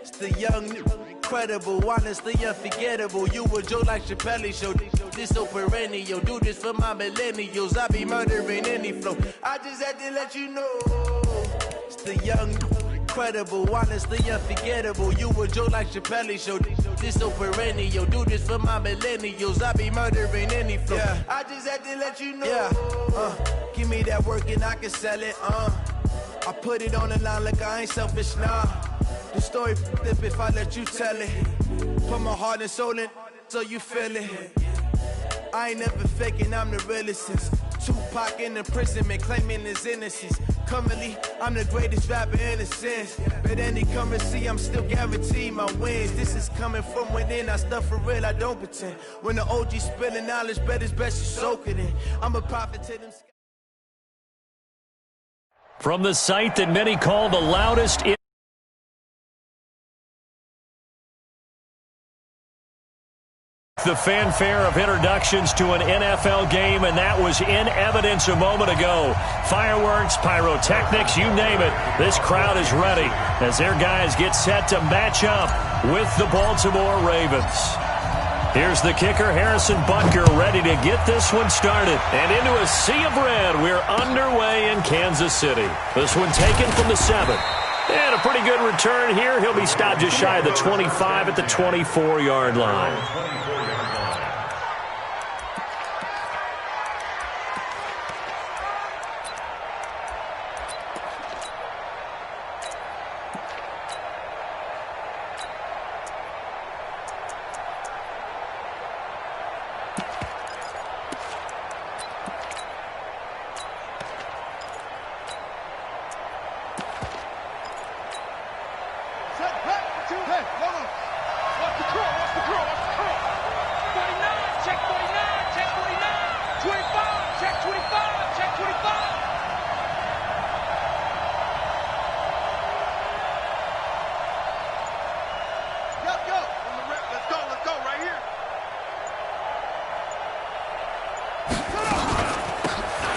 It's the young, incredible, honestly unforgettable. You a joke like Chappelle Show. This so perennial. Do this for my millennials. I be murdering any flow. I just had to let you know. It's the young, incredible, honestly unforgettable. You a joke like Chappelle Show. This so perennial. Do this for my millennials. I be murdering any flow. Yeah. I just had to let you know. Yeah. Give me that work and I can sell it. I put it on the line like I ain't selfish, nah. The story flip if I let you tell it. Put my heart and soul in so you feel it. I ain't never faking, I'm the realest since Tupac in imprisonment, claiming his innocence. Currently, I'm the greatest rapper in a sense. But any currency, I'm still guaranteed my wins. This is coming from within, I stuff for real, I don't pretend. When the OG spilling knowledge, bet it's best you soak it in. I'm a prophet to them. From the site that many call the loudest in the fanfare of introductions to an NFL game, and that was in evidence a moment ago. Fireworks, pyrotechnics, you name it. This crowd is ready as their guys get set to match up with the Baltimore Ravens. Here's the kicker, Harrison Butker, ready to get this one started. And into a sea of red, we're underway in Kansas City. This one taken from the 7. And a pretty good return here. He'll be stopped just shy of the 25 at the 24-yard line.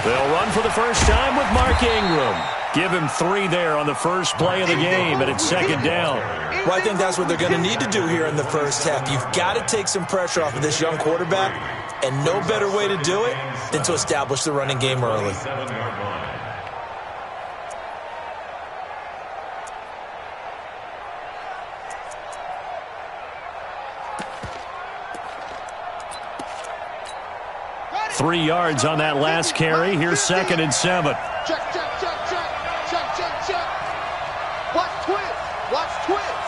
They'll run for the first time with Mark Ingram. Give him 3 there on the first play of the game, and it's second down. Well, I think that's what they're going to need to do here in the first half. You've got to take some pressure off of this young quarterback, and no better way to do it than to establish the running game early. Three yards on that last carry. Here's second and 7. Check, check, check, check, check, check, check. Watch twist, watch twist.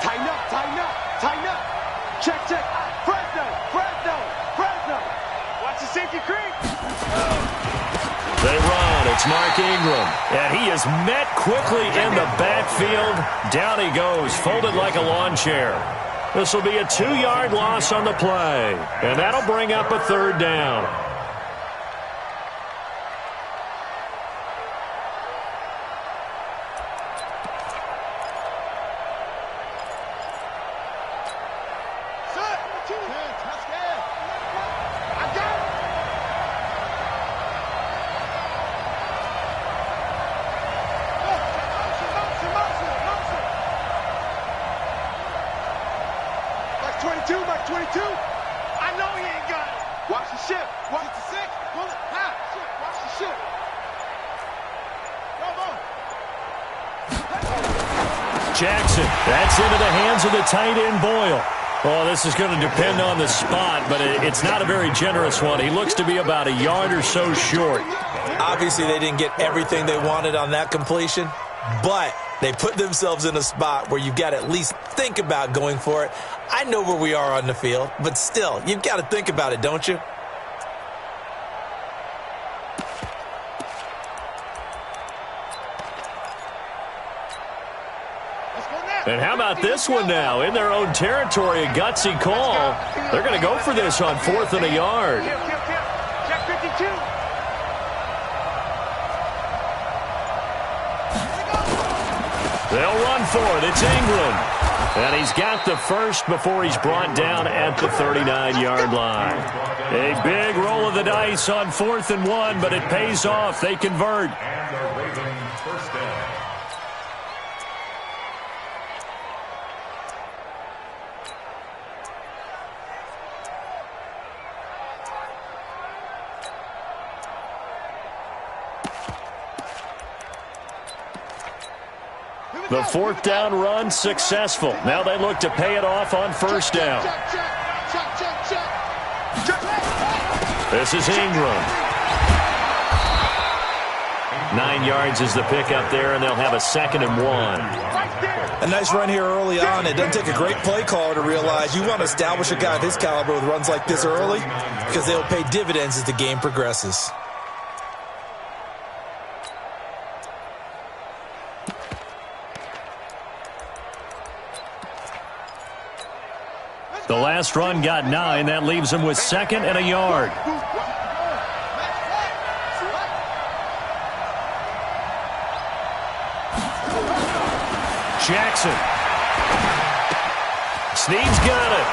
Tighten up, tighten up, tighten up. Check, check. Fresno, Fresno, Fresno. Watch the safety creep. They run. It's Mark Ingram. And he is met quickly in the backfield. Down he goes, folded like a lawn chair. This will be a 2-yard loss on the play. And that'll bring up a third down. Jackson, that's into the hands of the tight end Boyle. Oh, this is going to depend on the spot, but it's not a very generous one. He looks to be about a yard or so short. Obviously, they didn't get everything they wanted on that completion, but they put themselves in a spot where you've got to at least think about going for it. I know where we are on the field, but still, you've got to think about it, don't you? And how about this one now? In their own territory, a gutsy call. They're going to go for this on 4th and a yard. Check 52. They'll run for it. It's Ingram. And he's got the first before he's brought down at the 39-yard line. A big roll of the dice on 4th and 1, but it pays off. They convert. And the Ravens first down. The 4th down run successful. Now they look to pay it off on 1st down. This is Ingram. 9 yards is the pickup there, and they'll have a 2nd and 1. A nice run here early on. It doesn't take a great play caller to realize you want to establish a guy of his caliber with runs like this early because they'll pay dividends as the game progresses. The last run got 9. That leaves him with 2nd and a yard. Jackson. Snead's got it.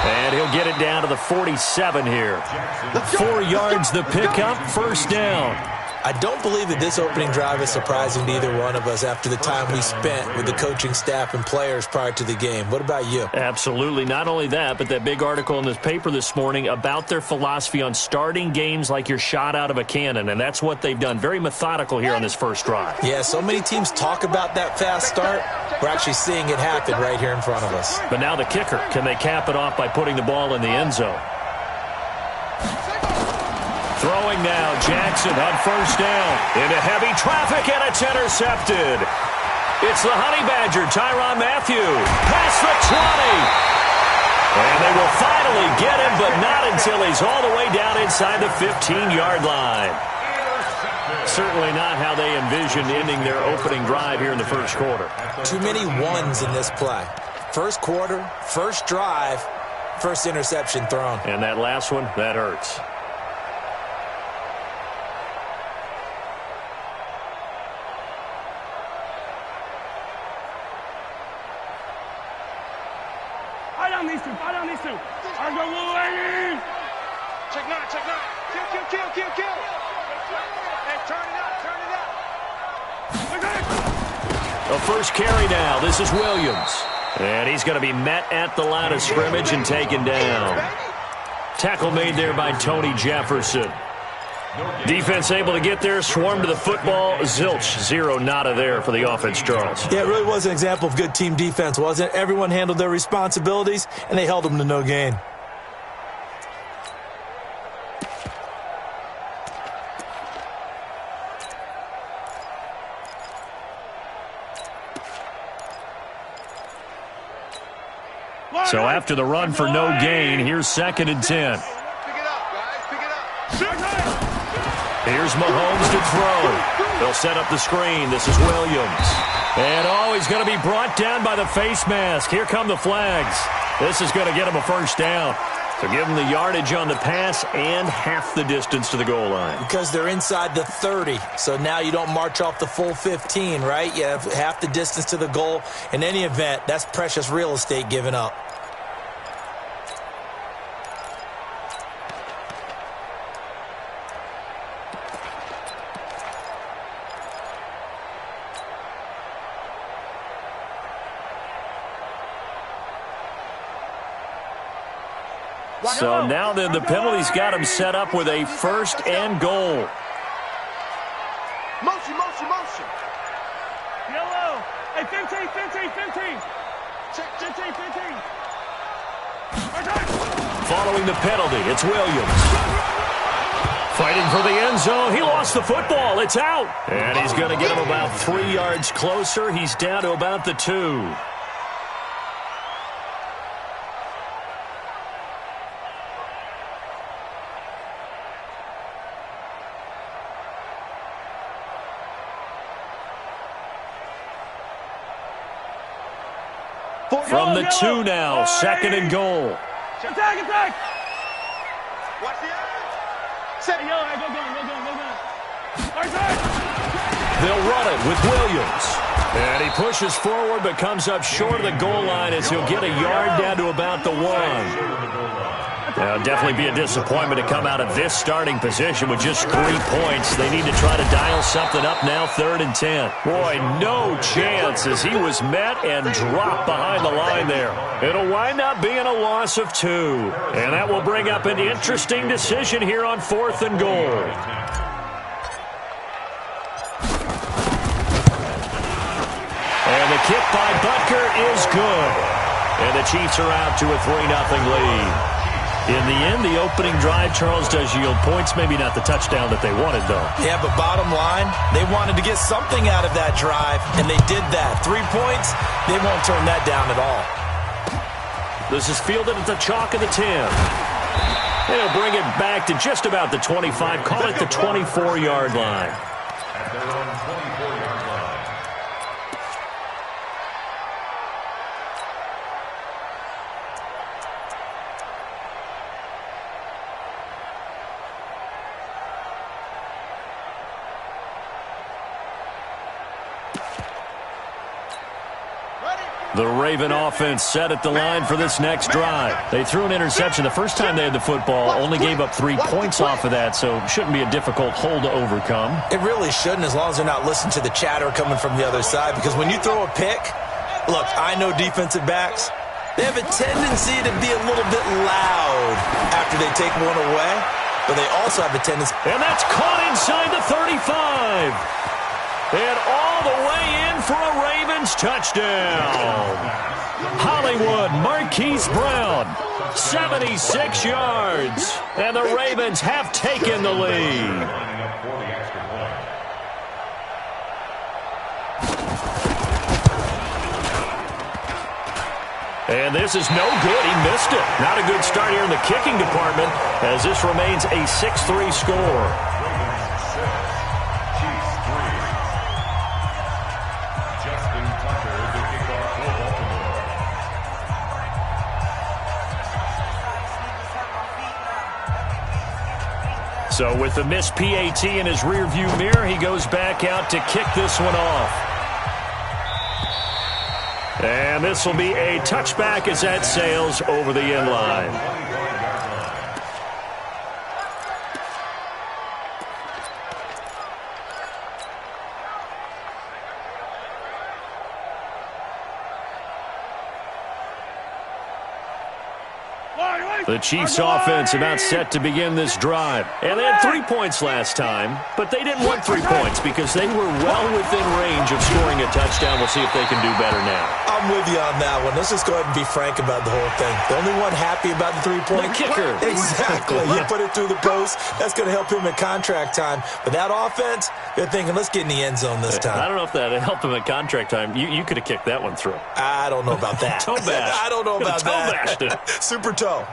And he'll get it down to the 47 here. 4 yards the pickup, 1st down. I don't believe that this opening drive is surprising to either one of us after the time we spent with the coaching staff and players prior to the game. What about you? Absolutely. Not only that, but that big article in this paper this morning about their philosophy on starting games like you're shot out of a cannon, and that's what they've done. Very methodical here on this first drive. Yeah, so many teams talk about that fast start. We're actually seeing it happen right here in front of us. But now the kicker. Can they cap it off by putting the ball in the end zone? Throwing now, Jackson on 1st down. Into heavy traffic, and it's intercepted. It's the Honey Badger, Tyrann Mathieu. Past the 20. And they will finally get him, but not until he's all the way down inside the 15-yard line. Certainly not how they envisioned ending their opening drive here in the first quarter. Too many ones in this play. First quarter, first drive, first interception thrown. And that last one, that hurts. Fight on these two. I go Wolverine. Check 9. Kill. Hey, turn it up. A first carry now. This is Williams. And he's going to be met at the line of scrimmage and taken down. Tackle made there by Tony Jefferson. Defense able to get there, swarm to the football. Zilch, 0 nada there for the offense, Charles. Yeah, it really was an example of good team defense, wasn't it? Everyone handled their responsibilities, and they held them to no gain. So after the run for no gain, here's 2nd and 10. Pick it up, guys. Pick it up. Here's Mahomes to throw. They'll set up the screen. This is Williams. And, he's going to be brought down by the face mask. Here come the flags. This is going to get him a 1st down. So give him the yardage on the pass and half the distance to the goal line. Because they're inside the 30. So now you don't march off the full 15, right? You have half the distance to the goal. In any event, that's precious real estate given up. So now then the penalty's got him set up with a 1st and goal. Motion. Yellow. Hey, 15. Check. 15. Following the penalty, it's Williams. Fighting for the end zone. He lost the football. It's out. And he's going to get him about 3 yards closer. He's down to about the 2. From the 2 now, 2nd and goal. Attack. Watch the Hey, yo, go. They'll run it with Williams. And he pushes forward but comes up short of the goal line as he'll get a yard down to about the 1. Now, definitely be a disappointment to come out of this starting position with just 3 points. They need to try to dial something up now, 3rd and 10. Boy, no chance as he was met and dropped behind the line there. It'll wind up being a loss of 2. And that will bring up an interesting decision here on 4th and goal. And the kick by Butker is good. And the Chiefs are out to a 3-0 lead. In the end, the opening drive, Charles, does yield points. Maybe not the touchdown that they wanted, though. Yeah, but bottom line, they wanted to get something out of that drive, and they did that. 3 points, they won't turn that down at all. This is fielded at the chalk of the 10. And he'll bring it back to just about the 25. Call it the 24-yard line. At their own 24-yard line. The Raven offense set at the line for this next drive. They threw an interception the first time they had the football, only gave up 3 points off of that, so shouldn't be a difficult hole to overcome. It really shouldn't, as long as they're not listening to the chatter coming from the other side, because when you throw a pick, look, I know defensive backs, they have a tendency to be a little bit loud after they take one away, but they also have a tendency. And that's caught inside the 35. And all the way in for a Ravens touchdown. Hollywood Marquise Brown, 76 yards. And the Ravens have taken the lead. And this is no good. He missed it. Not a good start here in the kicking department as this remains a 6-3 score. So with the missed PAT in his rearview mirror, he goes back out to kick this one off. And this will be a touchback as that sails over the end line. The Chiefs offense about set to begin this drive. And they had 3 points last time, but they didn't want 3 points because they were well within range of scoring a touchdown. We'll see if they can do better now. I'm with you on that one. Let's just go ahead and be frank about the whole thing. The only one happy about the 3-point? The kicker. Exactly. He put it through the post. That's going to help him at contract time. But that offense, they're thinking, let's get in the end zone this time. I don't know if that helped him at contract time. You could have kicked that one through. I don't know about that. Toe bash. I don't know about that. Toe bashed it. Super toe.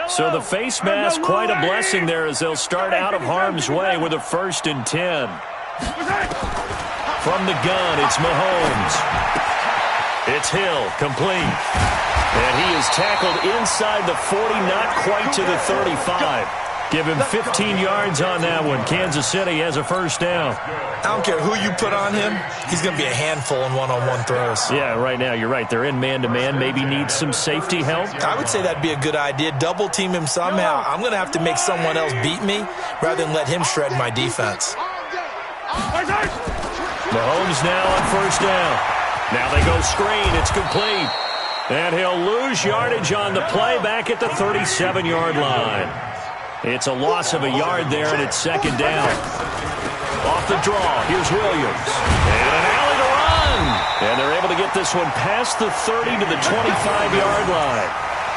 So the face mask, quite a blessing there as they'll start out of harm's way with a 1st and 10. From the gun, it's Mahomes. It's Hill, complete. And he is tackled inside the 40, not quite to the 35. Give him 15 yards on that one. Kansas City has a 1st down. I don't care who you put on him. He's going to be a handful in one-on-one throws. Yeah, right now, you're right. They're in man-to-man. Maybe need some safety help. I would say that'd be a good idea. Double team him somehow. I'm going to have to make someone else beat me rather than let him shred my defense. Mahomes now on 1st down. Now they go screen. It's complete. And he'll lose yardage on the play back at the 37-yard line. It's a loss of a yard there, and it's 2nd down. Off the draw, here's Williams. And an alley to run. And they're able to get this one past the 30 to the 25-yard line.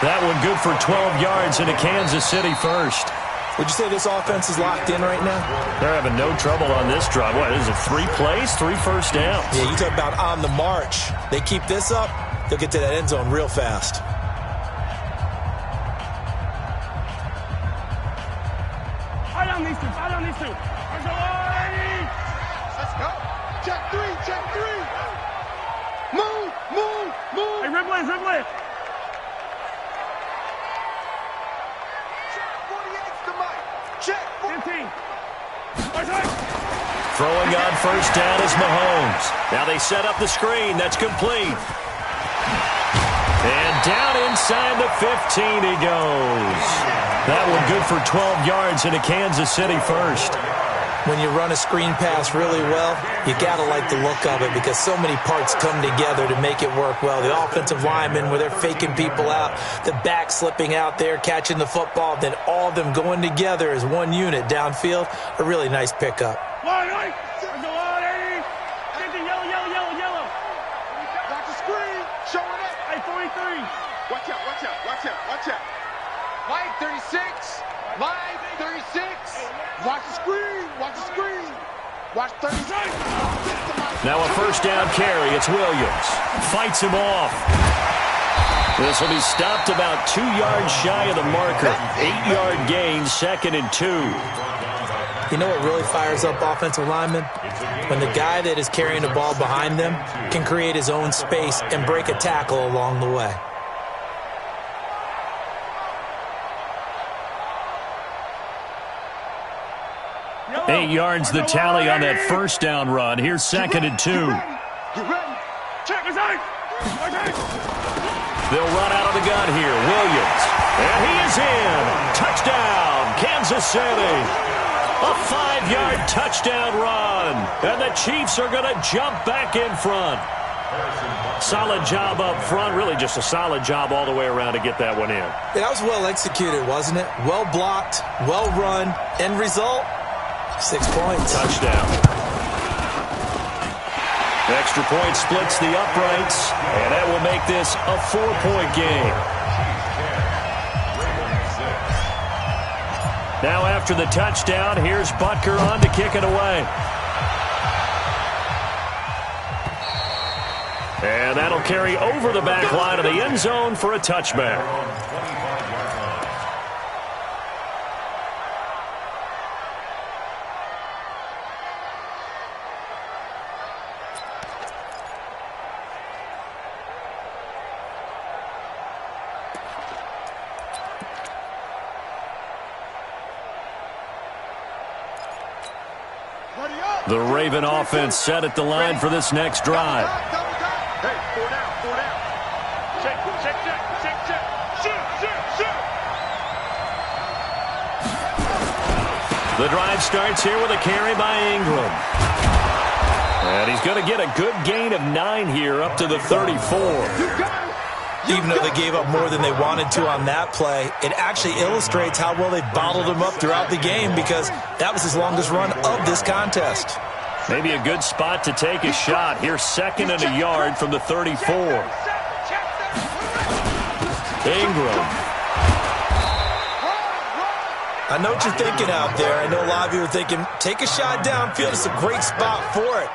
That one good for 12 yards into Kansas City 1st. Would you say this offense is locked in right now? They're having no trouble on this drive. What, is it 3 plays, 3 first downs? Yeah, you talk about on the march. They keep this up, they'll get to that end zone real fast. I don't need to. Let's go. Check 3, check 3. Move. Hey, Ripley. Check 48's the mic. Check 15. Throwing on first down is Mahomes. Now they set up the screen. That's complete. And down inside the 15 he goes. That one good for 12 yards into Kansas City first. When you run a screen pass really well, you got to like the look of it because so many parts come together to make it work well. The offensive linemen, where they're faking people out, the back slipping out there, catching the football, then all of them going together as one unit downfield. A really nice pickup. Line, right. Go on, Eddie. Get the yellow, yellow, yellow, yellow. Got the screen. Showing it. Hey, 43. Watch out, watch out, watch out, watch out. Line 36. Line 36. Watch the screen. Watch the screen. Watch 36. Now a first down carry. It's Williams. Fights him off. This will be stopped about 2 yards shy of the marker. 8-yard gain, 2nd and 2. You know what really fires up offensive linemen? When the guy that is carrying the ball behind them can create his own space and break a tackle along the way. No. 8 yards the tally on that first down run. Here's 2nd and 2. Check his eye. They'll run out of the gun here. Williams. And he is in. Touchdown, Kansas City. A 5-yard touchdown run. And the Chiefs are going to jump back in front. Solid job up front. Really just a solid job all the way around to get that one in. Yeah, that was well executed, wasn't it? Well blocked, well run. End result, 6 points. Touchdown. Extra point splits the uprights. And that will make this a 4-point game. Now after the touchdown, here's Butker on to kick it away. And that'll carry over the back line of the end zone for a touchback. The Raven offense set at the line for this next drive. Hey, 4 down, 4 down. Check, check, check, check, check. Shoot, shoot, shoot. The drive starts here with a carry by Ingram. And he's going to get a good gain of 9 here up to the 34. Even though they gave up more than they wanted to on that play, it actually illustrates how well they bottled him up throughout the game because that was his longest run of this contest. Maybe a good spot to take a shot. Here's 2nd and a yard from the 34. Ingram. I know what you're thinking out there. I know a lot of you are thinking, take a shot downfield. It's a great spot for it.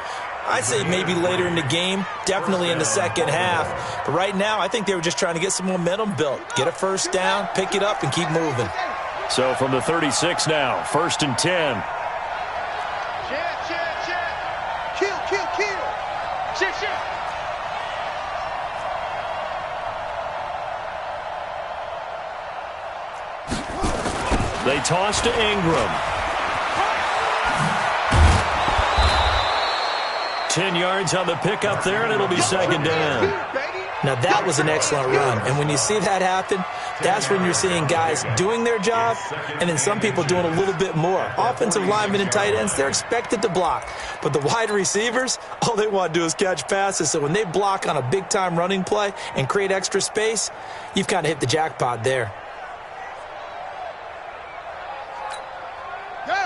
I'd say maybe later in the game, definitely in the second half. But right now, I think they were just trying to get some momentum built. Get a first down, pick it up, and keep moving. So from the 36 now, 1st and 10. Check, check, check. Kill, kill, kill. Check, check. They toss to Ingram. 10 yards on the pickup there, and it'll be 2nd down. Now, that was an excellent run. And when you see that happen, that's when you're seeing guys doing their job and then some people doing a little bit more. Offensive linemen and tight ends, they're expected to block. But the wide receivers, all they want to do is catch passes. So when they block on a big-time running play and create extra space, you've kind of hit the jackpot there.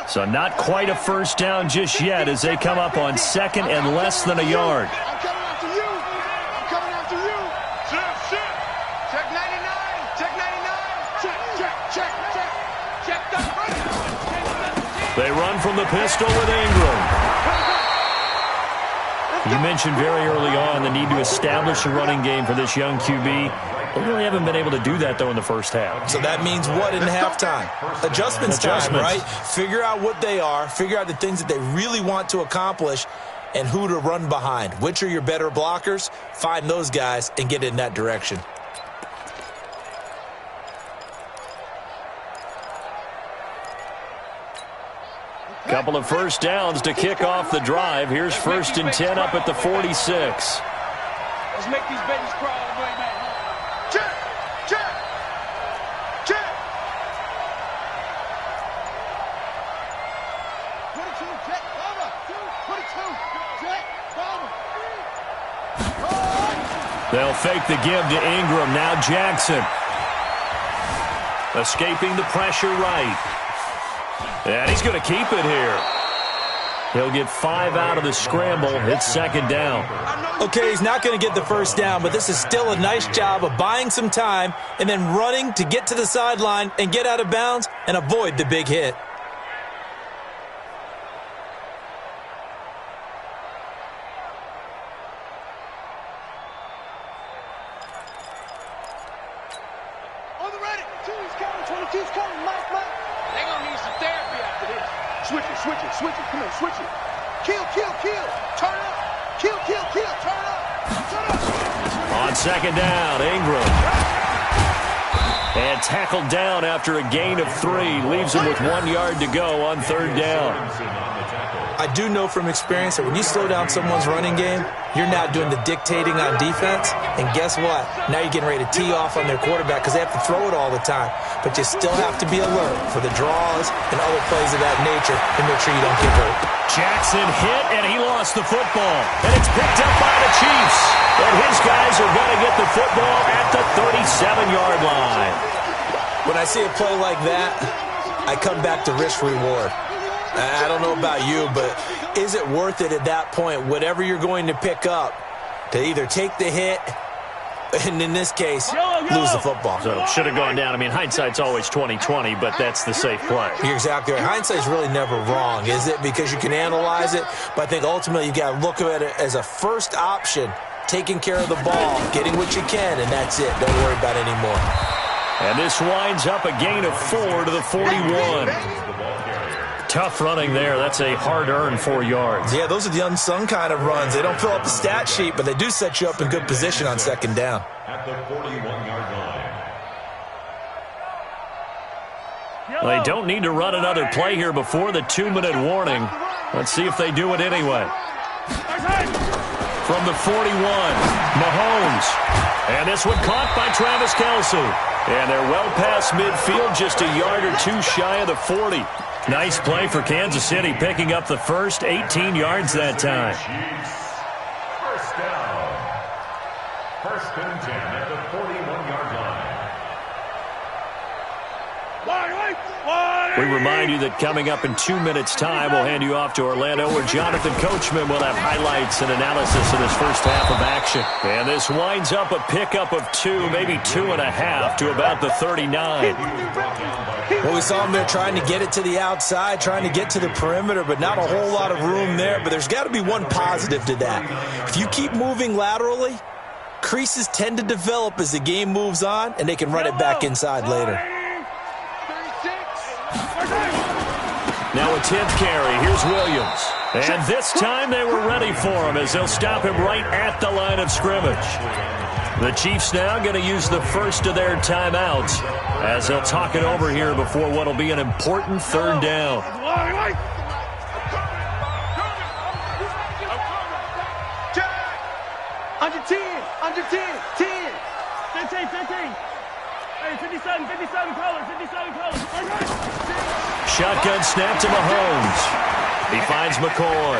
So not quite a first down just yet as they come up on 2nd and less than a yard. I'm coming after you. I'm coming after you. Check, check. Check 99. Check 99. Check, check, check, check. Check the front. They run from the pistol with Ingram. You mentioned very early on the need to establish a running game for this young QB. They really haven't been able to do that, though, in the first half. So that means what in halftime? Adjustments time, right? Figure out what they are, figure out the things that they really want to accomplish, and who to run behind. Which are your better blockers? Find those guys and get in that direction. Couple of first downs to kick off the drive. Here's 1st and 10 up at the 46. Let's make these babies cry all the way, man. Check, check, check. 22, check, bomber. 22, check, bomber. They'll fake the give to Ingram. Now Jackson. Escaping the pressure right. And he's going to keep it here. He'll get 5 out of the scramble. It's 2nd down. Okay, he's not going to get the first down, but this is still a nice job of buying some time and then running to get to the sideline and get out of bounds and avoid the big hit. On the ready. 2's coming, 22's coming. Mike. They're going to need some therapy after this. Switch it. Come on, switch it. Kill. Turn up. Kill. Turn up. On 2nd down, Ingram. And tackled down after a gain of 3. Leaves him with 1 yard to go on 3rd down. I do know from experience that when you slow down someone's running game, you're now doing the dictating on defense. And guess what? Now you're getting ready to tee off on their quarterback because they have to throw it all the time. But you still have to be alert for the draws and other plays of that nature and make sure you don't get hurt. Jackson hit, and he lost the football. And it's picked up by the Chiefs. And his guys are going to get the football at the 37-yard line. When I see a play like that, I come back to risk-reward. I don't know about you, but is it worth it at that point, whatever you're going to pick up, to either take the hit and, in this case, lose the football? So it should have gone down. I mean, hindsight's always 20/20, but that's the safe play. You're exactly right. Hindsight's really never wrong, is it? Because you can analyze it, but I think ultimately you got to look at it as a first option, taking care of the ball, getting what you can, and that's it. Don't worry about it anymore. And this winds up a gain of 4 to the 41. Tough running there. That's a hard-earned 4 yards. Yeah, those are the unsung kind of runs. They don't fill up the stat sheet, but they do set you up in good position on 2nd down. At the 41-yard line. They don't need to run another play here before the 2-minute warning. Let's see if they do it anyway. From the 41, Mahomes. And this one caught by Travis Kelce. And they're well past midfield, just a yard or 2 shy of the 40. Nice play for Kansas City, picking up the first 18 yards that time. First down. 1st and 10 at the 41-yard line. We remind you that coming up in 2 minutes' time, we'll hand you off to Orlando, where Jonathan Coachman will have highlights and analysis of this first half of action. And this winds up a pickup of 2, maybe 2.5 to about the 39. Well, we saw him there trying to get it to the outside, trying to get to the perimeter, but not a whole lot of room there. But there's got to be one positive to that. If you keep moving laterally, creases tend to develop as the game moves on, and they can run it back inside later. Now a 10th carry. Here's Williams. And this time they were ready for him as they'll stop him right at the line of scrimmage. The Chiefs now going to use the first of their timeouts as they'll talk it over here before what will be an important 3rd down. Under 10, 10. 15. Hey, 57 colors. Shotgun snap to Mahomes. He finds McCoy.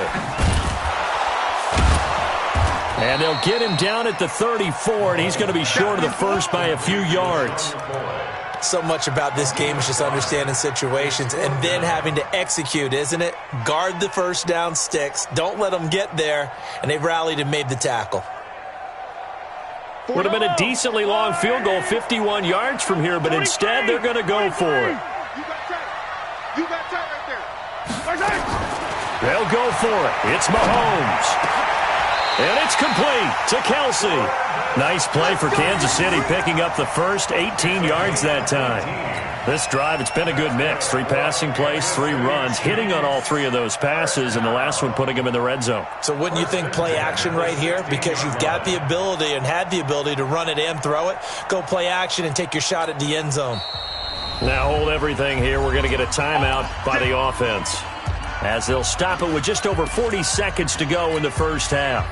And they'll get him down at the 34, and he's going to be short of the first by a few yards. So much about this game is just understanding situations and then having to execute, isn't it? Guard the first down sticks. Don't let them get there, and they've rallied and made the tackle. Would have been a decently long field goal, 51 yards from here, but instead they're going to go for it. You got tight right there. They'll go for it. It's Mahomes. And it's complete to Kelce. Nice play for Kansas City, picking up the first 18 yards that time. This drive, it's been a good mix. 3 passing plays, 3 runs, hitting on all 3 of those passes, and the last one putting him in the red zone. So wouldn't you think play action right here? Because you've got the ability and had the ability to run it and throw it. Go play action and take your shot at the end zone. Now hold everything here. We're going to get a timeout by the offense. as they'll stop it with just over 40 seconds to go in the first half.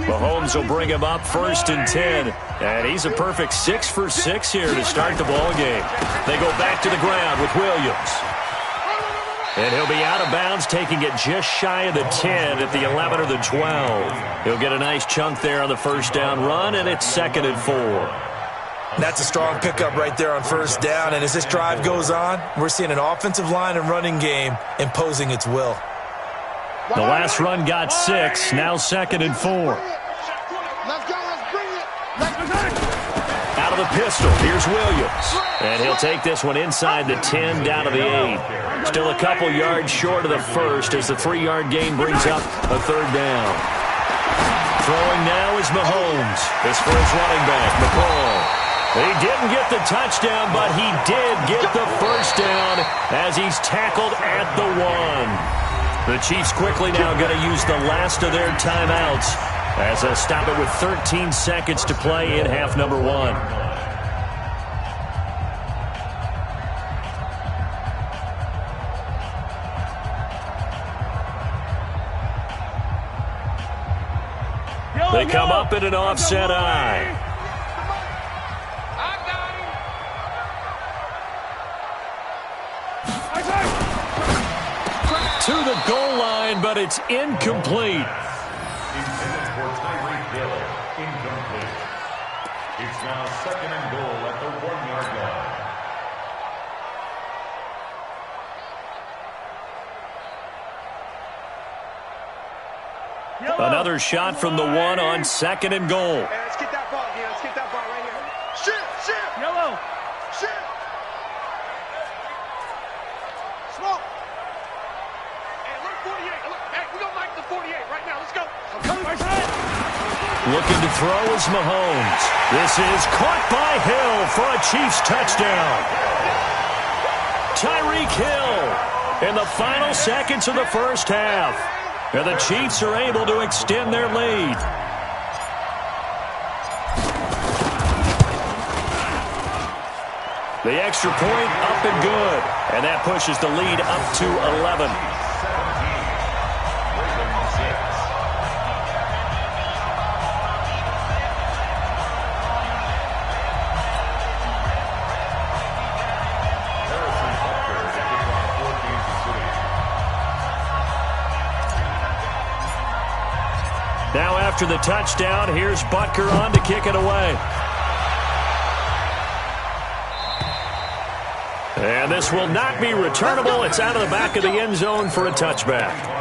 Mahomes will bring him up 1st and 10. And he's a perfect 6 for 6 here to start the ball game. They go back to the ground with Williams. And he'll be out of bounds, taking it just shy of the 10 at the 11 or the 12. He'll get a nice chunk there on the first down run, and it's 2nd and 4. That's a strong pickup right there on first down. And as this drive goes on, we're seeing an offensive line and running game imposing its will. The last run got 6, now 2nd and 4. Let's go, let's bring it. Out of the pistol, here's Williams. And he'll take this one inside the 10, down to the 8. Still a couple yards short of the first as the 3-yard gain brings up a 3rd down. Throwing now is Mahomes. His first running back, McCall. He didn't get the touchdown, but he did get the first down as he's tackled at the 1. The Chiefs quickly now going to use the last of their timeouts as they'll stop it with 13 seconds to play in half number 1. They come up in an offset eye. To the goal line, but it's incomplete. Intended for Tyreek Hill. Incomplete. It's now 2nd and goal at the 1-yard line. Another shot from the 1 on 2nd and goal. Hey, let's get that ball, Let's get that ball right here. Shift. Yellow. Shift. Smoke. Hey, look, 48. Look, hey, we don't like the 48 right now. Let's go. Looking to throw is Mahomes. This is caught by Hill for a Chiefs touchdown. Tyreek Hill in the final seconds of the first half. And the Chiefs are able to extend their lead. The extra point up and good. And that pushes the lead up to 11. Now after the touchdown, here's Butker on to kick it away. And this will not be returnable. It's out of the back of the end zone for a touchback.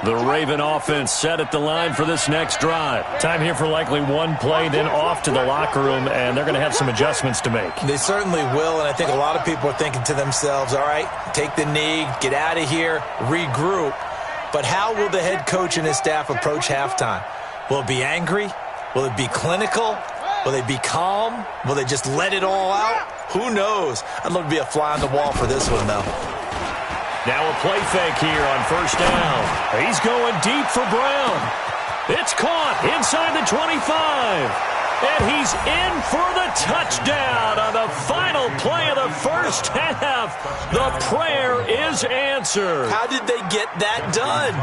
The Raven offense set at the line for this next drive. Time here for likely one play, then off to the locker room, and they're going to have some adjustments to make. They certainly will, and I think a lot of people are thinking to themselves, all right, take the knee, get out of here, regroup. But how will the head coach and his staff approach halftime? Will it be angry? Will it be clinical? Will they be calm? Will they just let it all out? Who knows? I'd love to be a fly on the wall for this one, though. Now a play fake here on first down. He's going deep for Brown. It's caught inside the 25. And he's in for the touchdown on the final play of the first half. The prayer is answered. How did they get that done?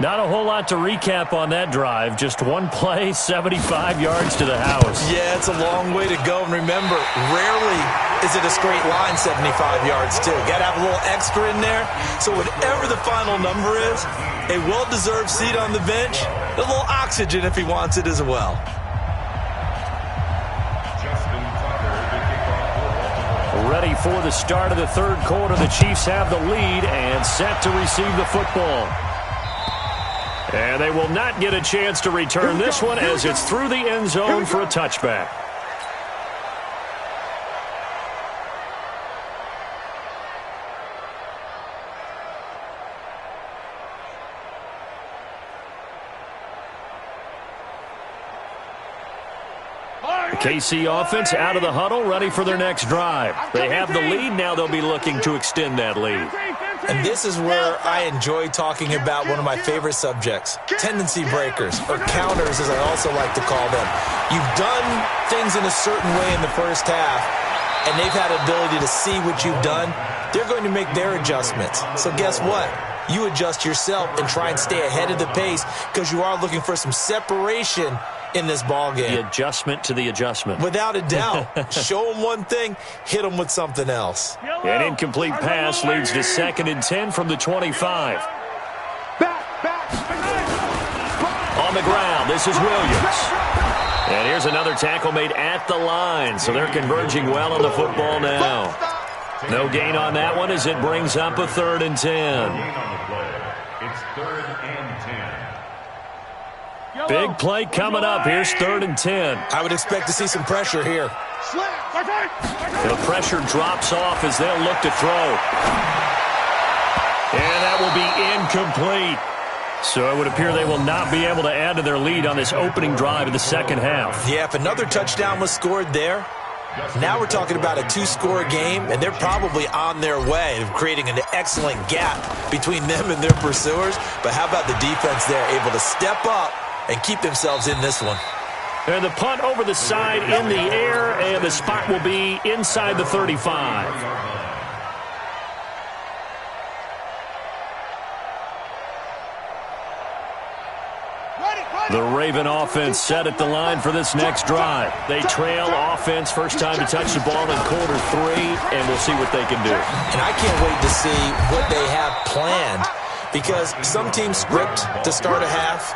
Not a whole lot to recap on that drive. Just one play, 75 yards to the house. Yeah, it's a long way to go. And remember, rarely is it a straight line 75 yards, too. Got to have a little extra in there. So whatever the final number is, a well-deserved seat on the bench, a little oxygen if he wants it as well. Ready for the start of the third quarter. The Chiefs have the lead and set to receive the football. And they will not get a chance to return this one as it's through the end zone for a touchback. The KC offense out of the huddle, ready for their next drive. They have the lead. Now they'll be looking to extend that lead. And this is where I enjoy talking about one of my favorite subjects, tendency breakers, or counters as I also like to call them. You've done things in a certain way in the first half, and they've had the ability to see what you've done. They're going to make their adjustments. So guess what? You adjust yourself and try and stay ahead of the pace because you are looking for some separation in this ball game. The adjustment to the adjustment. Without a doubt. Show them one thing, hit them with something else. An incomplete pass leads to 2nd and 10 from the 25. On the ground, this is Williams. And here's another tackle made at the line, so they're converging well on the football now. No gain on that one as it brings up a 3rd and 10. It's 3rd and 10. Big play coming up. Here's 3rd and 10. I would expect to see some pressure here. The pressure drops off as they'll look to throw. And that will be incomplete. So it would appear they will not be able to add to their lead on this opening drive of the second half. Yeah, if another touchdown was scored there, now we're talking about a 2-score game, and they're probably on their way of creating an excellent gap between them and their pursuers. But how about the defense there, able to step up and keep themselves in this one? And the punt over the side in the air, and the spot will be inside the 35. The Raven offense set at the line for this next drive. They trail offense, first time to touch the ball in quarter 3, and we'll see what they can do. And I can't wait to see what they have planned, because some teams script to start a half.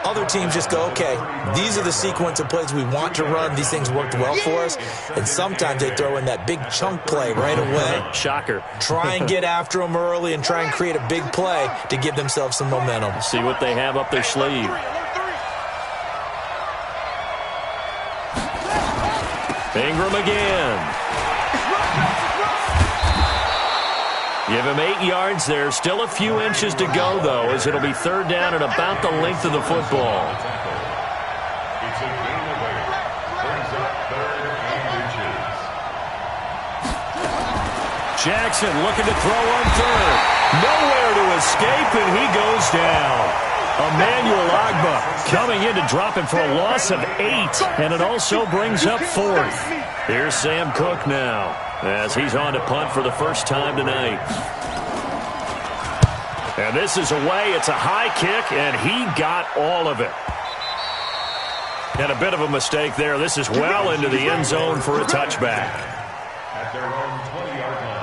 Other teams just go, okay, these are the sequence of plays we want to run. These things worked well for us. And sometimes they throw in that big chunk play right away. Shocker. Try and get after them early and try and create a big play to give themselves some momentum. See what they have up their sleeve. Ingram again. Give him 8 yards there. Still a few inches to go, though, as it'll be 3rd down and about the length of the football. It's a gain of 8. Brings up 3rd and inches. Jackson looking to throw on 3rd. Nowhere to escape, and he goes down. Emmanuel Agba coming in to drop him for a loss of 8, and it also brings up 4th. Here's Sam Cook now, as he's on to punt for the first time tonight. And this is away. It's a high kick, and he got all of it. And a bit of a mistake there. This is well into the end zone for a touchback. At their own 20-yard line.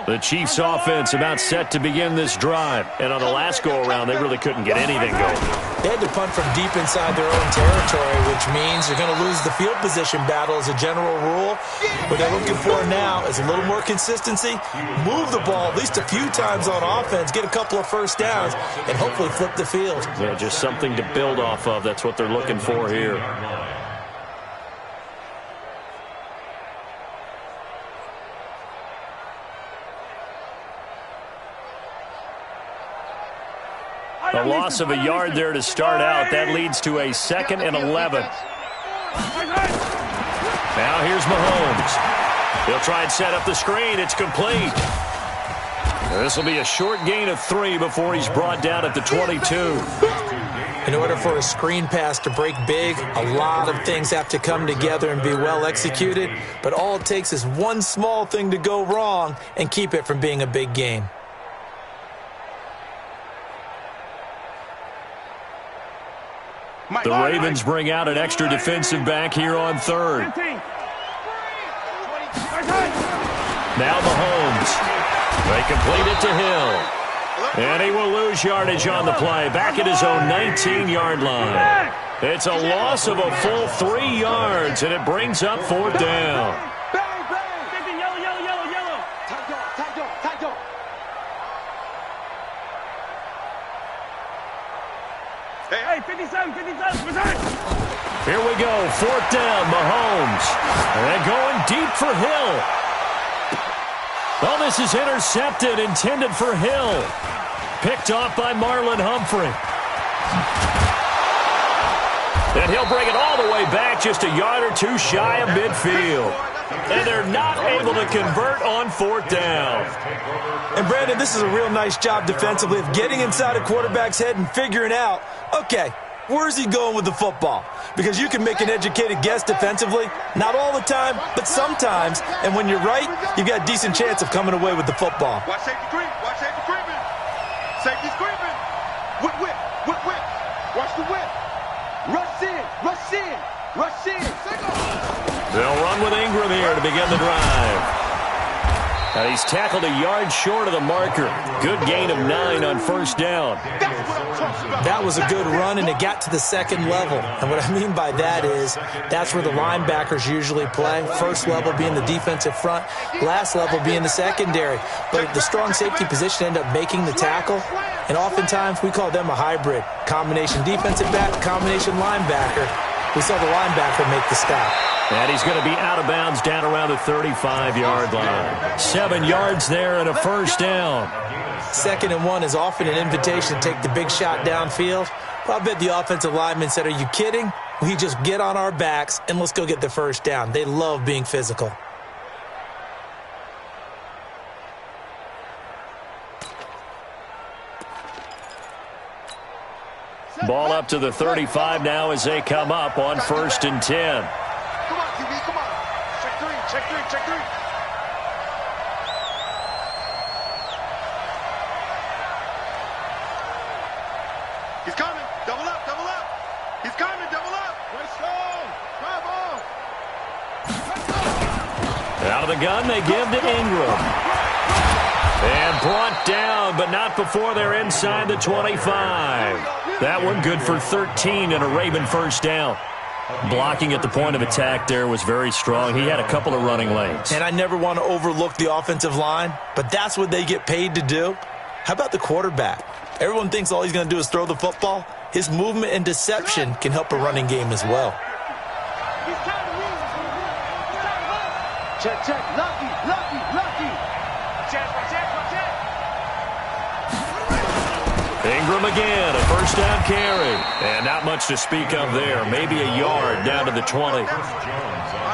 The Chiefs offense about set to begin this drive. And on the last go-around, they really couldn't get anything going. They had to punt from deep inside their own territory, which means they're going to lose the field position battle as a general rule. What they're looking for now is a little more consistency, move the ball at least a few times on offense, get a couple of first downs, and hopefully flip the field. Yeah, just something to build off of. That's what they're looking for here. A loss of a yard there to start out. That leads to a 2nd and 11. Now here's Mahomes. He'll try and set up the screen. It's complete. This will be a short gain of 3 before he's brought down at the 22. In order for a screen pass to break big, a lot of things have to come together and be well executed. But all it takes is one small thing to go wrong and keep it from being a big game. The Ravens bring out an extra defensive back here on 3rd. Now Mahomes. They complete it to Hill. And he will lose yardage on the play. Back at his own 19-yard line. It's a loss of a full 3 yards, and it brings up 4th down. Hey, 57, 57, Here we go, 4th down, Mahomes. And going deep for Hill. this is intercepted, intended for Hill. Picked off by Marlon Humphrey. And he'll bring it all the way back, just a yard or two shy of midfield. And they're not able to convert on fourth down. And Brandon, this is a real nice job defensively of getting inside a quarterback's head and figuring out, okay, where's he going with the football? Because you can make an educated guess defensively, not all the time, but sometimes. And when you're right, you've got a decent chance of coming away with the football. Watch safety creep. Watch safety creeping. Safety's creeping. Whip, whip, whip, whip. Watch the whip. Rush in, rush in, rush in. They'll run with Ingram here to begin the drive. And he's tackled a yard short of the marker. Good gain of 9 on first down. That was a good run, and it got to the second level. And what I mean by that is that's where the linebackers usually play. First level being the defensive front, last level being the secondary. But the strong safety position ended up making the tackle. And oftentimes we call them a hybrid. Combination defensive back, combination linebacker. We saw the linebacker make the stop. And he's going to be out of bounds down around the 35-yard line. 7 yards there and a first down. 2nd and 1 is often an invitation to take the big shot downfield. Well, I bet the offensive lineman said, are you kidding? We just get on our backs and let's go get the first down. They love being physical. Ball up to the 35 now as they come up on 1st and 10. Come on, QB, come on. Check 3, check 3, check 3. He's coming. Double up, double up. He's coming, double up. Let's go. Drive on. Out of the gun, they give to Ingram. And brought down, but not before they're inside the 25. That one good for 13 and a Raven first down. Blocking at the point of attack there was very strong. He had a couple of running lanes. And I never want to overlook the offensive line, but that's what they get paid to do. How about the quarterback? Everyone thinks all he's going to do is throw the football. His movement and deception can help a running game as well. Check, check. Lucky, lucky, lucky. Check, check, check. Ingram again, a first down carry. And not much to speak of there. Maybe a yard down to the 20.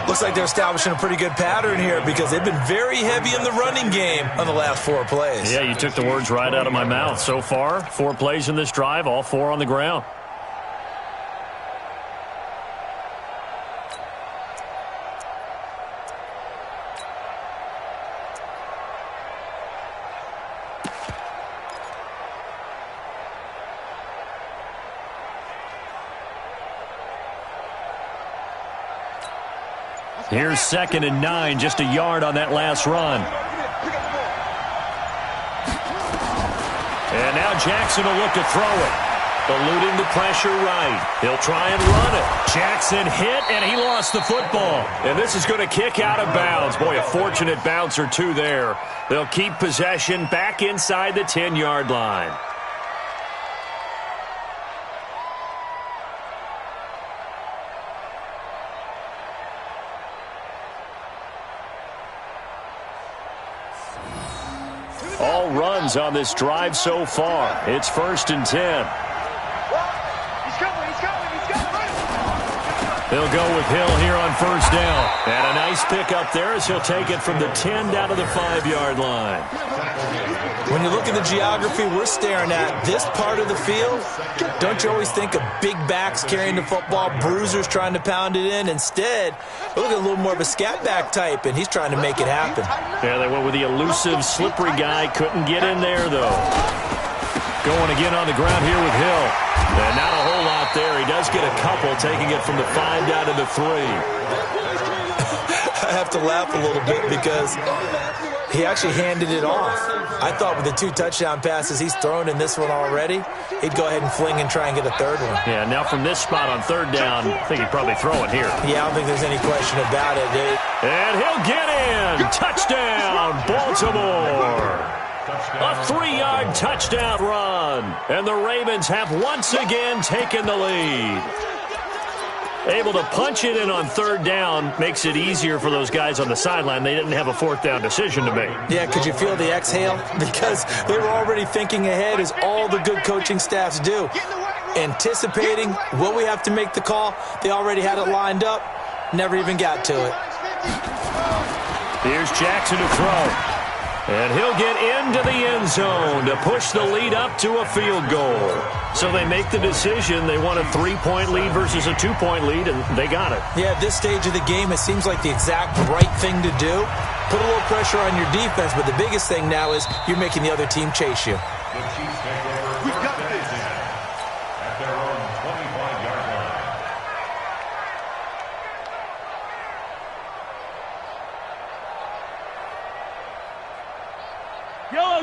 Looks like they're establishing a pretty good pattern here because they've been very heavy in the running game on the last 4 plays. Yeah, you took the words right out of my mouth. So far, 4 plays in this drive, all 4 on the ground. Here's 2nd and 9, just a yard on that last run. And now Jackson will look to throw it. Eluding the pressure right. He'll try and run it. Jackson hit, and he lost the football. And this is going to kick out of bounds. Boy, a fortunate bounce or two there. They'll keep possession back inside the 10-yard line. All runs on this drive so far. It's 1st and 10. He's coming, he's coming, he's coming. They'll go with Hill here on first down. And a nice pick up there as he'll take it from the 10 down to the 5-yard line. When you look at the geography we're staring at, this part of the field, don't you always think of big backs carrying the football, bruisers trying to pound it in? Instead, look at a little more of a scat back type, and he's trying to make it happen. Yeah, they went with the elusive, slippery guy. Couldn't get in there, though. Going again on the ground here with Hill. And not a whole lot there. He does get a couple, taking it from the 5 down to the 3. I have to laugh a little bit because he actually handed it off. I thought with the 2 touchdown passes he's thrown in this one already, he'd go ahead and fling and try and get a 3rd one. Yeah, now from this spot on 3rd down, I think he'd probably throw it here. Yeah, I don't think there's any question about it, dude. And he'll get in. Touchdown, Baltimore. A 3-yard touchdown run. And the Ravens have once again taken the lead. Able to punch it in on third down makes it easier for those guys on the sideline. They didn't have a fourth down decision to make. Yeah, could you feel the exhale? Because they were already thinking ahead, as all the good coaching staffs do. Anticipating what we have to make the call. They already had it lined up. Never even got to it. Here's Jackson to throw. And he'll get into the end zone to push the lead up to a field goal. So they make the decision. They want a 3-point lead versus a 2-point lead, and they got it. Yeah, at this stage of the game, it seems like the exact right thing to do. Put a little pressure on your defense, but the biggest thing now is you're making the other team chase you. The Chiefs take over. We got this. At their own 25-yard line.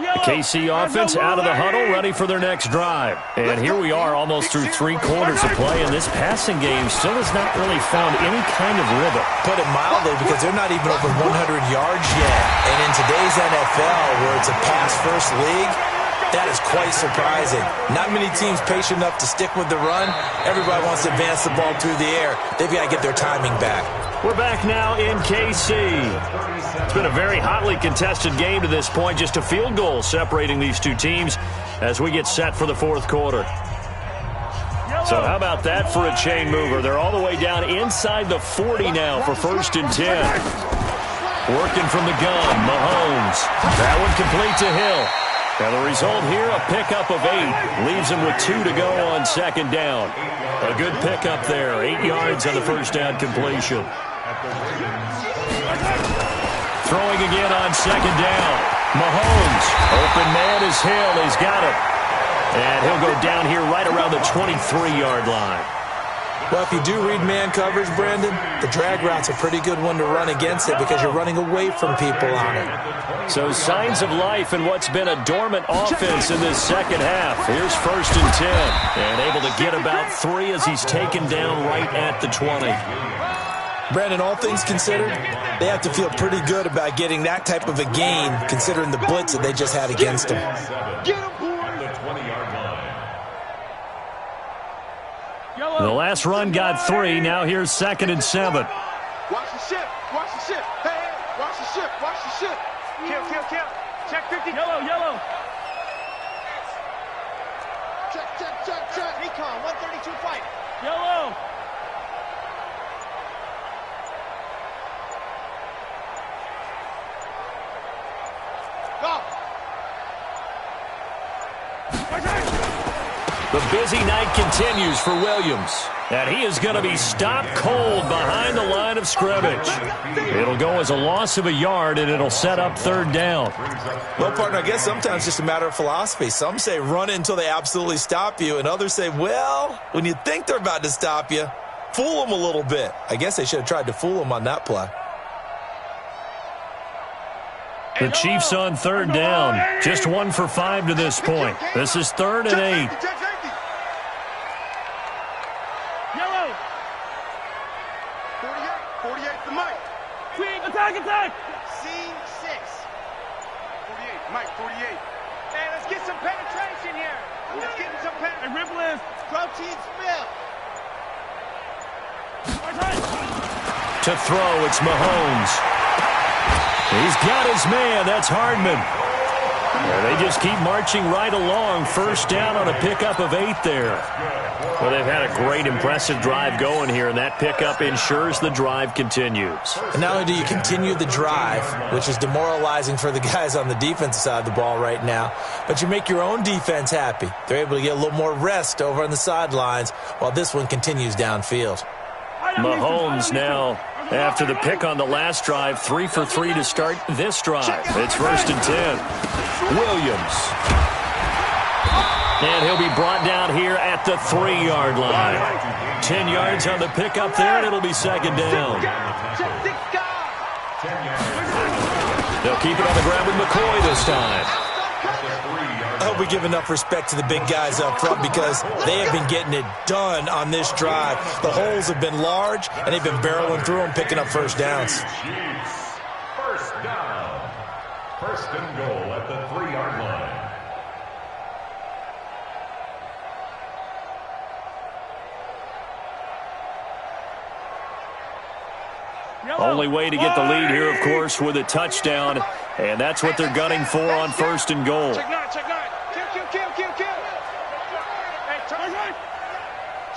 The KC offense out of the huddle, ready for their next drive. And here we are almost through 3 quarters of play, and this passing game still has not really found any kind of rhythm. Put it mildly, because they're not even over 100 yards yet. And in today's NFL, where it's a pass-first league, that is quite surprising. Not many teams patient enough to stick with the run. Everybody wants to advance the ball through the air. They've got to get their timing back. We're back now in KC. It's been a very hotly contested game to this point. Just a field goal separating these two teams as we get set for the fourth quarter. So how about that for a chain mover? They're all the way down inside the 40 now for 1st and 10. Working from the gun, Mahomes. That one complete to Hill. Now the result here, a pickup of 8. Leaves him with 2 to go on 2nd down. A good pickup there. 8 yards on the first down completion. Throwing again on 2nd down. Mahomes. Open man is Hill. He's got it. And he'll go down here right around the 23-yard line. Well, if you do read man coverage, Brandon, the drag route's a pretty good one to run against it because you're running away from people on it. So signs of life in what's been a dormant offense in this second half. Here's 1st and 10. And able to get about 3 as he's taken down right at the 20. Brandon, all things considered, they have to feel pretty good about getting that type of a gain considering the blitz that they just had against them. The last run got 3. Now here's 2nd and 7. Watch the ship. Watch the ship. Hey, hey. Watch the ship. Watch the ship. Kill. Check 50. Yellow. Check. Recon, 132 fight. Yellow. Go. The busy night continues for Williams. And he is going to be stopped cold behind the line of scrimmage. It'll go as a loss of a yard, and it'll set up 3rd down. Well, partner, I guess sometimes it's just a matter of philosophy. Some say run it until they absolutely stop you, and others say, well, when you think they're about to stop you, fool them a little bit. I guess they should have tried to fool them on that play. The Chiefs on 3rd down. Just 1 for 5 to this point. This is 3rd and 8. Yellow. 48 to Mike. Attack. C6. 48. Mike, 48. Man, let's get some penetration here. Let's get some penetration. And ripple in. Protein spill. To throw, it's Mahomes. He's got his man. That's Hardman. And they just keep marching right along. 1st down on a pickup of 8 there. Well, they've had a great, impressive drive going here, and that pickup ensures the drive continues. And not only do you continue the drive, which is demoralizing for the guys on the defensive side of the ball right now, but you make your own defense happy. They're able to get a little more rest over on the sidelines while this one continues downfield. Mahomes now, after the pick on the last drive, 3 for 3 to start this drive. It's 1st and 10. Williams. And he'll be brought down here at the 3-yard line. 10 yards on the pickup there, and it'll be 2nd down. They'll keep it on the ground with McCoy this time. I hope we give enough respect to the big guys up front because they have been getting it done on this drive. The holes have been large, and they've been barreling through them, picking up 1st downs. 1st down. 1st and goal at the 3-yard line. Only way to get the lead here, of course, with a touchdown. And that's what they're gunning for on 1st and goal. Check nine. Kill. Hey, turn right.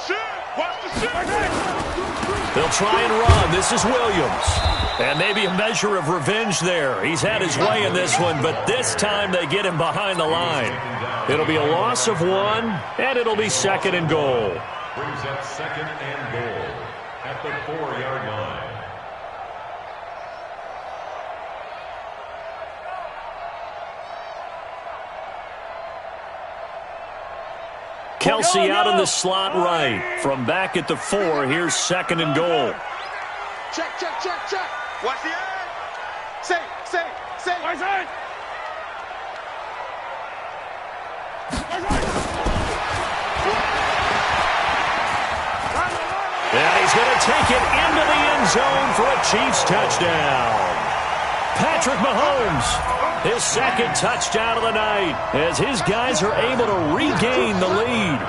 Shoot. Watch the shoot. They'll try and run. This is Williams. And maybe a measure of revenge there. He's had his way in this one, but this time they get him behind the line. It'll be a loss of 1, and it'll be 2nd and goal. Brings up 2nd and goal at the 4-yard line. Kelsey out in the slot right. From back at the 4, here's 2nd and goal. Check. Watch the eye. Say. Right side. And he's going to take it into the end zone for a Chiefs touchdown. Patrick Mahomes, his 2nd touchdown of the night, as his guys are able to regain the lead.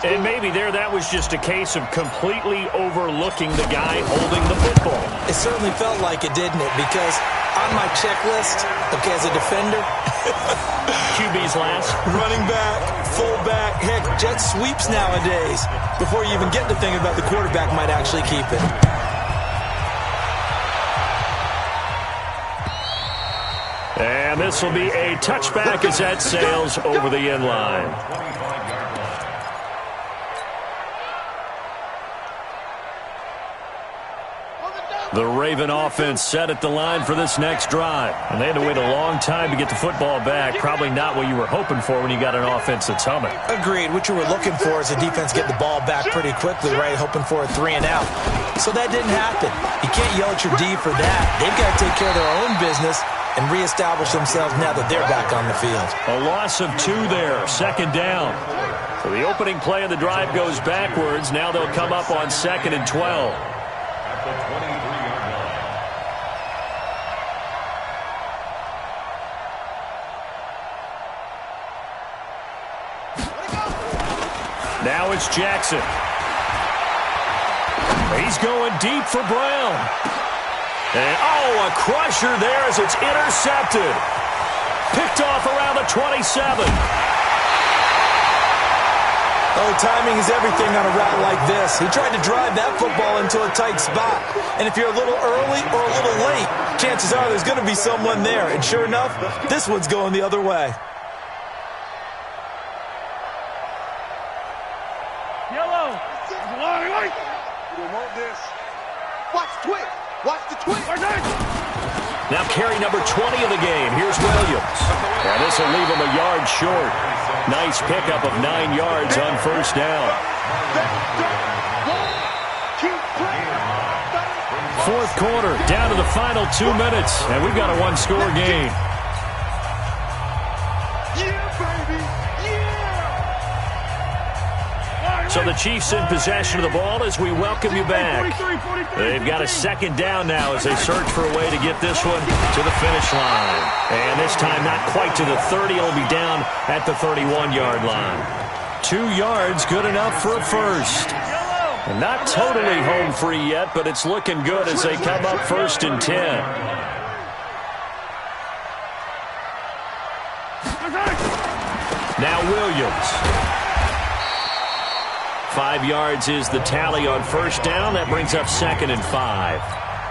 And maybe that was just a case of completely overlooking the guy holding the football. It certainly felt like it, didn't it? Because on my checklist, okay, as a defender, QB's last. running back, fullback, heck, jet sweeps nowadays. Before you even get to thinking about the quarterback might actually keep it. And this will be a touchback as that sails over the end line. The Raven offense set at the line for this next drive. And they had to wait a long time to get the football back. Probably not what you were hoping for when you got an offense that's humming. Agreed. What you were looking for is the defense get the ball back pretty quickly, right? Hoping for a 3 and out. So that didn't happen. You can't yell at your D for that. They've got to take care of their own business and reestablish themselves now that they're back on the field. A loss of 2 there, 2nd down. So the opening play of the drive goes backwards. Now they'll come up on 2nd and 12. At the 23-yard line. Now it's Jackson. He's going deep for Brown. And, a crusher there as it's intercepted. Picked off around the 27. Oh, timing is everything on a route like this. He tried to drive that football into a tight spot. And if you're a little early or a little late, chances are there's going to be someone there. And sure enough, this one's going the other way. Yellow. Right. You want this. Watch twitch. Watch the twitch. Right side. Now carry number 20 of the game. Here's Williams. And this will leave him a yard short. Nice pickup of 9 yards on 1st down. 4th quarter, down to the final 2 minutes, and we've got a 1-score game. So the Chiefs in possession of the ball as we welcome you back. They've got a 2nd down now as they search for a way to get this one to the finish line. And this time not quite to the 30. It'll be down at the 31-yard line. 2 yards, good enough for a first. And not totally home free yet, but it's looking good as they come up 1st and 10. Now Williams. 5 yards is the tally on 1st down. That brings up 2nd and 5.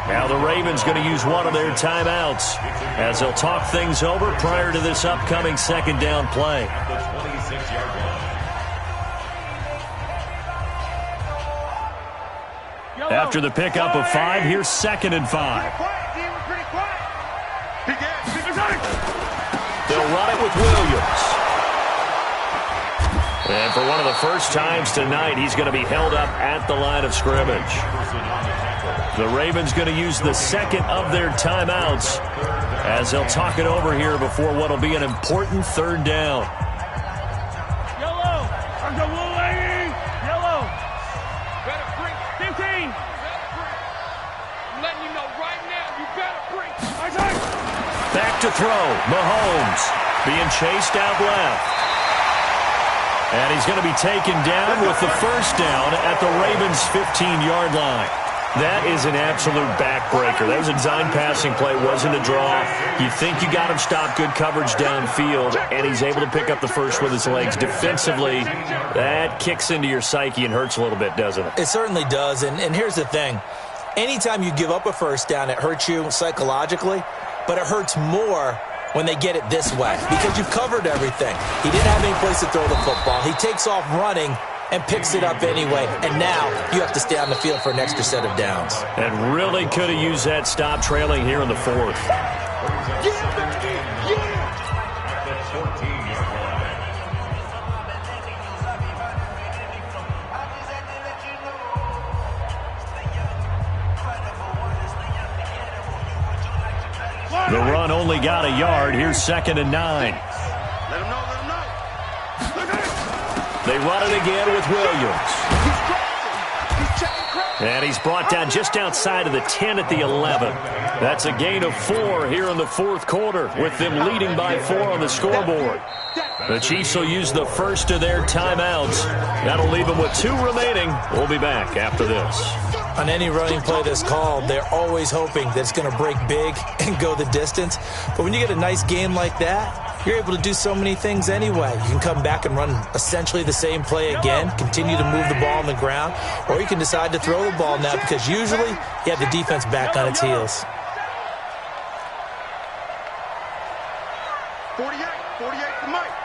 Now the Ravens going to use one of their timeouts as they'll talk things over prior to this upcoming 2nd down play. At the 26-yard line. After the pickup of 5, here's 2nd and 5. They'll run it with Williams. And for one of the first times tonight, he's going to be held up at the line of scrimmage. The Ravens going to use the 2nd of their timeouts as they'll talk it over here before what will be an important 3rd down. Yellow. I'm the blue lady. Yellow. Better bring 15. I'm letting you know right now, you better bring. Back to throw. Mahomes being chased out left. And he's going to be taken down with the 1st down at the Ravens' 15-yard line. That is an absolute backbreaker. That was a design passing play, wasn't a draw. You think you got him stopped, good coverage downfield, and he's able to pick up the first with his legs. Defensively, that kicks into your psyche and hurts a little bit, doesn't it? It certainly does, and here's the thing. Anytime you give up a first down, it hurts you psychologically, but it hurts more when they get it this way because you've covered everything. He didn't have any place to throw the football. He takes off running and picks it up anyway. And now you have to stay on the field for an extra set of downs. And really could have used that stop trailing here in the fourth. The run only got a yard. Here's 2nd and 9. Let him know, let him know. They run it again with Williams. And he's brought down just outside of the 10 at the 11. That's a gain of 4 here in the fourth quarter with them leading by 4 on the scoreboard. The Chiefs will use the first of their timeouts. That'll leave them with 2 remaining. We'll be back after this. On any running play that's called, they're always hoping that it's going to break big and go the distance. But when you get a nice game like that, you're able to do so many things anyway. You can come back and run essentially the same play again, continue to move the ball on the ground, or you can decide to throw the ball now because usually you have the defense back on its heels. 48 to Mike.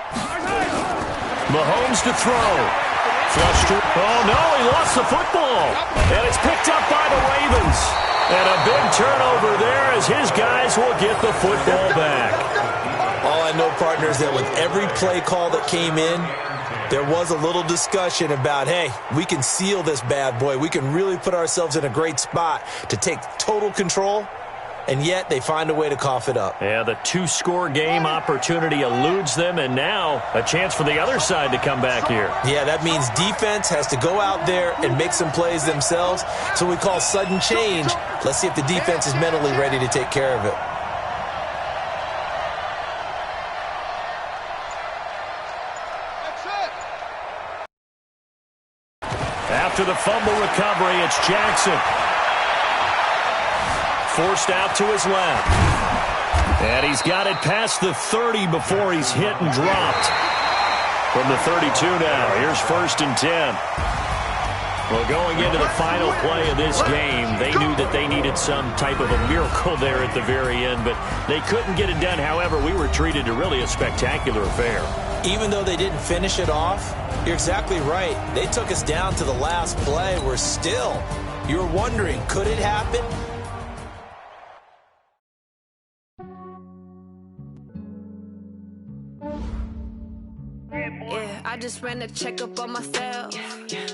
Mahomes to throw. Frustrated. Oh, no, he lost the football. And it's picked up by the Ravens. And a big turnover there as his guys will get the football back. All I know, partner, is that with every play call that came in, there was a little discussion about, hey, we can seal this bad boy. We can really put ourselves in a great spot to take total control. And yet they find a way to cough it up. Yeah, the 2-score game opportunity eludes them, and now a chance for the other side to come back here. Yeah, that means defense has to go out there and make some plays themselves. So we call sudden change. Let's see if the defense is mentally ready to take care of it. After the fumble recovery, it's Jackson. Forced out to his left. And he's got it past the 30 before he's hit and dropped. From the 32 now, here's 1st and 10. Well, going into the final play of this game, they knew that they needed some type of a miracle there at the very end, but they couldn't get it done. However, we were treated to really a spectacular affair. Even though they didn't finish it off, you're exactly right. They took us down to the last play. We're still, you're wondering, could it happen? Yeah, I just ran a checkup on myself.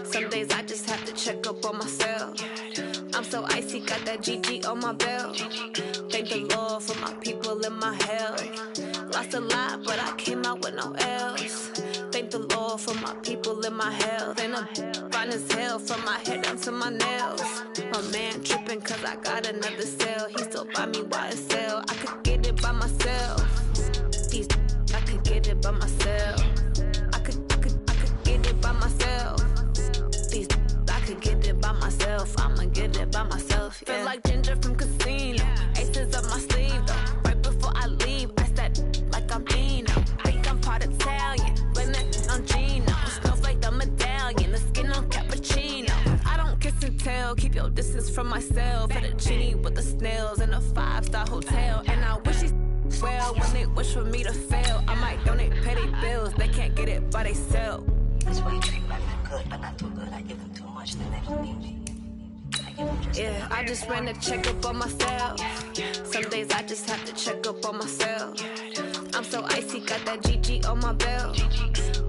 Some days I just have to check up on myself. I'm so icy, got that GG on my belt. Thank the Lord for my people and my health. Lost a lot, but I came out with no else. Thank the Lord for my people and my health. And I'm fine as hell from my head down to my nails. My man tripping cause I got another cell. He still buy me YSL. I could get it by myself. I could get it by myself. I could get it by myself. I could get it by myself. I'ma get it by myself. Yeah. Feel like Ginger from Casino. Aces up my sleeve though. Right before I leave, I said like I'm Dino. Think I'm part Italian. Blame that on Gino. Snowflake the medallion. The skin on cappuccino. I don't kiss and tell. Keep your distance from myself. At a genie with the snails in a 5-star hotel. And I wish he's well, when they wish for me to fail, I might donate petty bills. They can't get it by themselves. That's why you treat women good, but not too good. I give them too much, then they don't need me. Yeah, I just ran a checkup on myself. Some days I just have to check up on myself. I'm so icy, got that GG on my belt.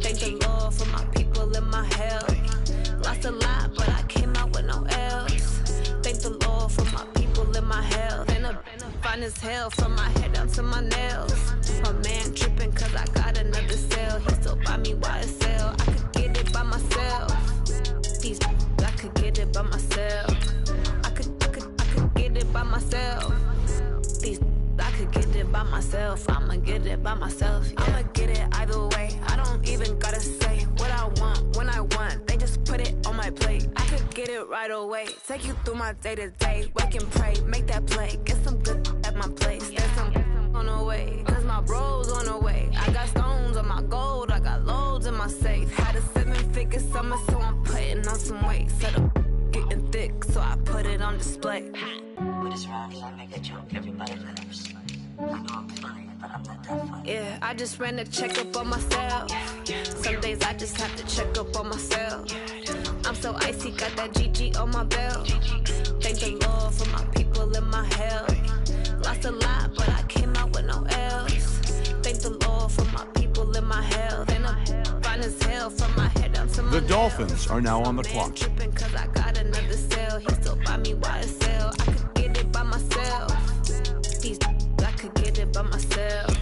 Thank the Lord for my people and my health. Lost a lot, but I came out with no else. Thank the Lord for my people and my health. And I'm fine as hell from my head down to my nails. My man tripping cause I got another cell. He still buy me YSL. I could get it by myself. I could get it by myself. I could get it by myself. I could get it by myself. I'ma get it by myself. Yeah. I'ma get it either way. I don't even gotta say what I want when I want. They just put it on my plate. I could get it it right away. Take you through my day-to-day. Wake and pray, make that play. Get some good at my place. There's some on the way, cause my bro's on the way. I got stones on my gold, I got loads in my safe. Had a 7-figure summer, so I'm putting on some weight. Said I'm getting thick, so I put it on display. With this round, I make a joke, everybody laughs. I know I'm funny, but I'm not that funny. Yeah, I just ran a checkup on myself. Some days I just have to check up on myself. I'm so icy, got that GG on my belt. Thank the Lord for my people in my health. Lost a lot, but I came out with no else. Thank the Lord for my people in my health. And I'm fine as hell from my head down to my The Dolphins are now on the clock. Tripping cause I got another cell. He still buy me YSL. I could get it by myself. I could get it by myself.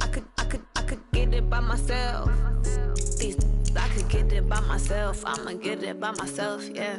I could get it by myself. I could get it by myself. I'ma get it by myself, yeah.